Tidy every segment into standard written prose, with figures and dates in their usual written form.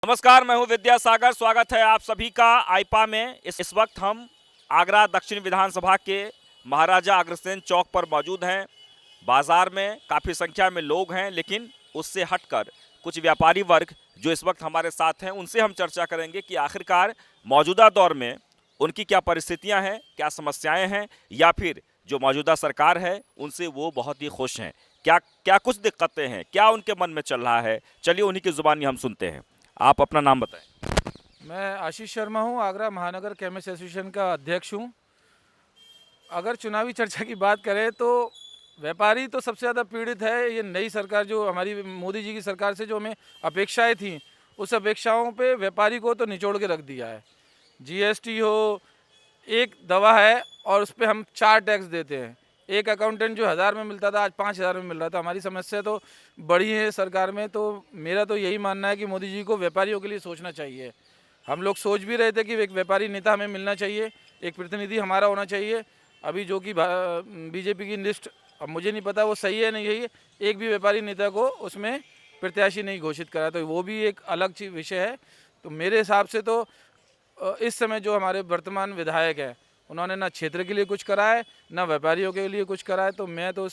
नमस्कार, मैं हूं विद्यासागर। स्वागत है आप सभी का आइपा में। इस वक्त हम आगरा दक्षिण विधानसभा के महाराजा अग्रसेन चौक पर मौजूद हैं। बाजार में काफ़ी संख्या में लोग हैं, लेकिन उससे हटकर कुछ व्यापारी वर्ग जो इस वक्त हमारे साथ हैं, उनसे हम चर्चा करेंगे कि आखिरकार मौजूदा दौर में उनकी क्या परिस्थितियां हैं, क्या समस्याएं हैं, या फिर जो मौजूदा सरकार है उनसे वो बहुत ही खुश हैं। क्या क्या कुछ दिक्कतें हैं, क्या उनके मन में चल रहा है, चलिए उन्हीं की जुबानी हम सुनते हैं। आप अपना नाम बताएं। मैं आशीष शर्मा हूं, आगरा महानगर केमिस्ट एसोसिएशन का अध्यक्ष हूं। अगर चुनावी चर्चा की बात करें तो व्यापारी तो सबसे ज़्यादा पीड़ित है। ये नई सरकार जो हमारी मोदी जी की सरकार से जो हमें अपेक्षाएं थी, उस अपेक्षाओं पे व्यापारी को तो निचोड़ के रख दिया है। जीएसटी हो, एक दवा है और उस पर हम 4 टैक्स देते हैं। एक अकाउंटेंट जो 1000 में मिलता था आज 5000 में मिल रहा था। हमारी समस्या तो बड़ी है सरकार में। तो मेरा तो यही मानना है कि मोदी जी को व्यापारियों के लिए सोचना चाहिए। हम लोग सोच भी रहे थे कि एक व्यापारी नेता हमें मिलना चाहिए, एक प्रतिनिधि हमारा होना चाहिए। अभी जो कि बीजेपी की लिस्ट, अब मुझे नहीं पता वो सही है नहीं है, एक भी व्यापारी नेता को उसमें प्रत्याशी नहीं घोषित करा, तो वो भी एक अलग चीज विषय है। तो मेरे हिसाब से तो इस समय जो हमारे वर्तमान विधायक हैं, उन्होंने ना क्षेत्र के लिए कुछ करा है, ना व्यापारियों के लिए कुछ करा है। तो मैं तो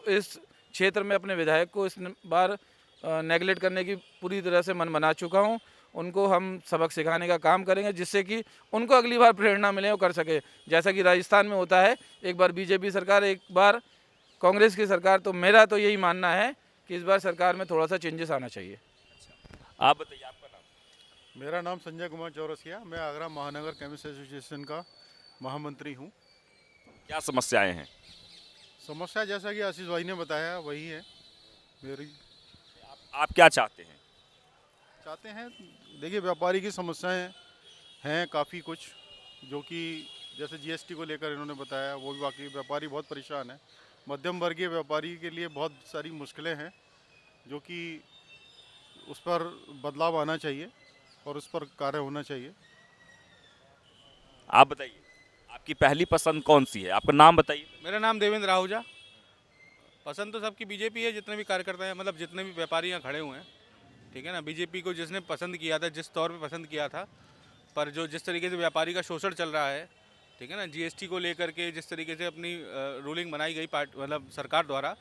इस क्षेत्र में अपने विधायक को इस बार नेगलेक्ट करने की पूरी तरह से मन बना चुका हूं। उनको हम सबक सिखाने का काम करेंगे, जिससे कि उनको अगली बार प्रेरणा मिले और कर सके, जैसा कि राजस्थान में होता है। एक बार बीजेपी सरकार, एक बार कांग्रेस की सरकार। तो मेरा तो यही मानना है कि इस बार सरकार में थोड़ा सा चेंजेस आना चाहिए। आप बताइए, आपका नाम। मेरा नाम संजय कुमार चौरसिया, मैं आगरा महानगर केमिस्ट एसोसिएशन का महामंत्री हूँ। क्या समस्याएं हैं? समस्या जैसा कि आशीष भाई ने बताया वही है मेरी। आप क्या चाहते हैं? चाहते हैं, देखिए व्यापारी की समस्याएं हैं काफ़ी कुछ, जो कि जैसे जीएसटी को लेकर इन्होंने बताया, वो भी वाकई व्यापारी बहुत परेशान है। मध्यम वर्गीय व्यापारी के लिए बहुत सारी मुश्किलें हैं, जो कि उस पर बदलाव आना चाहिए और उस पर कार्य होना चाहिए। आप बताइए, आपकी पहली पसंद कौन सी है? आपका नाम बताइए। मेरा नाम देवेंद्र आहूजा। पसंद तो सबकी बीजेपी है, जितने भी कार्यकर्ता हैं, मतलब जितने भी व्यापारी यहाँ खड़े हुए हैं, ठीक है ना। बीजेपी को जिसने पसंद किया था, जिस तौर पे पसंद किया था, पर जो जिस तरीके से व्यापारी का शोषण चल रहा है, ठीक है ना, जीएसटी को लेकर के जिस तरीके से अपनी रूलिंग बनाई गई मतलब सरकार द्वारा,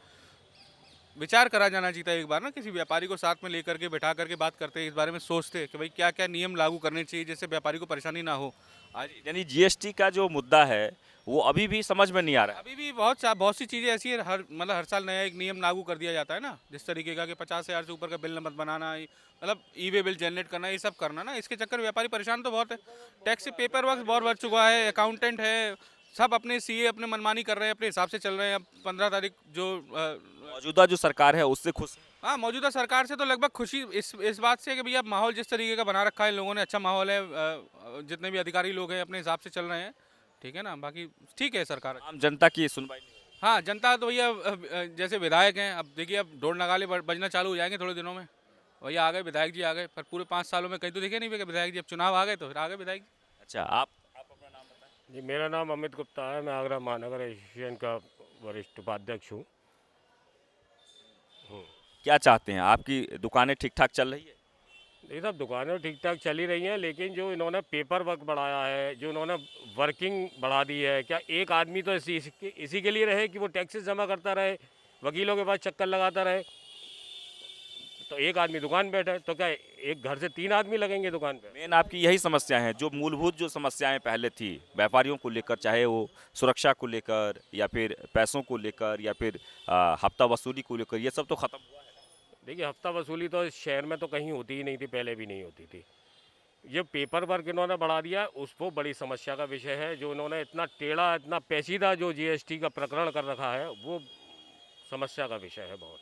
विचार करा जाना चाहिए था एक बार ना। किसी व्यापारी को साथ में लेकर के बैठा करके बात करते, इस बारे में सोचते कि भाई क्या क्या नियम लागू करने चाहिए जिससे व्यापारी को परेशानी ना हो। आज यानी जीएसटी का जो मुद्दा है वो अभी भी समझ में नहीं आ रहा है। अभी भी बहुत सी चीज़ें ऐसी है, हर साल नया एक नियम लागू कर दिया जाता है ना, जिस तरीके का कि 50,000 से ऊपर का बिल मत बनाना, मतलब ई वे बिल जनरेट करना, ये सब करना ना। इसके चक्कर व्यापारी परेशान तो बहुत है। टैक्स पेपर वर्क बहुत बढ़ चुका है, अकाउंटेंट है, सब अपने सीए अपने मनमानी कर रहे हैं, अपने हिसाब से चल रहे हैं। अब 15 तारीख जो मौजूदा जो सरकार है उससे खुश हैं? हाँ, मौजूदा सरकार से तो लगभग खुशी इस बात से है कि भैया माहौल जिस तरीके का बना रखा है इन लोगों ने, अच्छा माहौल है। जितने भी अधिकारी लोग हैं अपने हिसाब से चल रहे हैं, ठीक है ना। बाकी ठीक है सरकार। आम जनता की सुनवाई नहीं हो हाँ, जनता तो भैया जैसे विधायक हैं, अब देखिए अब ढोल नगाड़े बजना चालू हो जाएंगे थोड़े दिनों में। भैया आ गए, विधायक जी आ गए, पर पूरे 5 सालों में कहीं तो दिखे नहीं भैया विधायक जी। अब चुनाव आ गए तो फिर आ गए विधायक जी। अच्छा, आप अपना नाम बताएं। जी, मेरा नाम अमित गुप्ता है। मैं आगरा महानगर एसोसिएशन का वरिष्ठ उपाध्यक्ष हूँ। क्या चाहते हैं? आपकी दुकानें ठीक ठाक चल रही है? ये सब दुकानें ठीक ठाक चली रही हैं, लेकिन जो इन्होंने पेपर वर्क बढ़ाया है, जो इन्होंने वर्किंग बढ़ा दी है, क्या एक आदमी तो इसी के लिए रहे कि वो टैक्सेस जमा करता रहे, वकीलों के पास चक्कर लगाता रहे? तो एक आदमी दुकान बैठा है, तो क्या एक घर से 3 आदमी लगेंगे दुकान पे? मेन आपकी यही समस्या है, जो मूलभूत जो समस्याएं पहले थी व्यापारियों को लेकर, चाहे वो सुरक्षा को लेकर या फिर पैसों को लेकर या फिर हफ्ता वसूली को लेकर, ये सब तो खत्म हुआ है। देखिए, हफ्ता वसूली तो इस शहर में तो कहीं होती ही नहीं थी, पहले भी नहीं होती थी। ये पेपर वर्क इन्होंने बढ़ा दिया, उसको बड़ी समस्या का विषय है। जो इन्होंने इतना टेढ़ा, इतना पेचीदा जो जीएसटी का प्रकरण कर रखा है, वो समस्या का विषय है बहुत।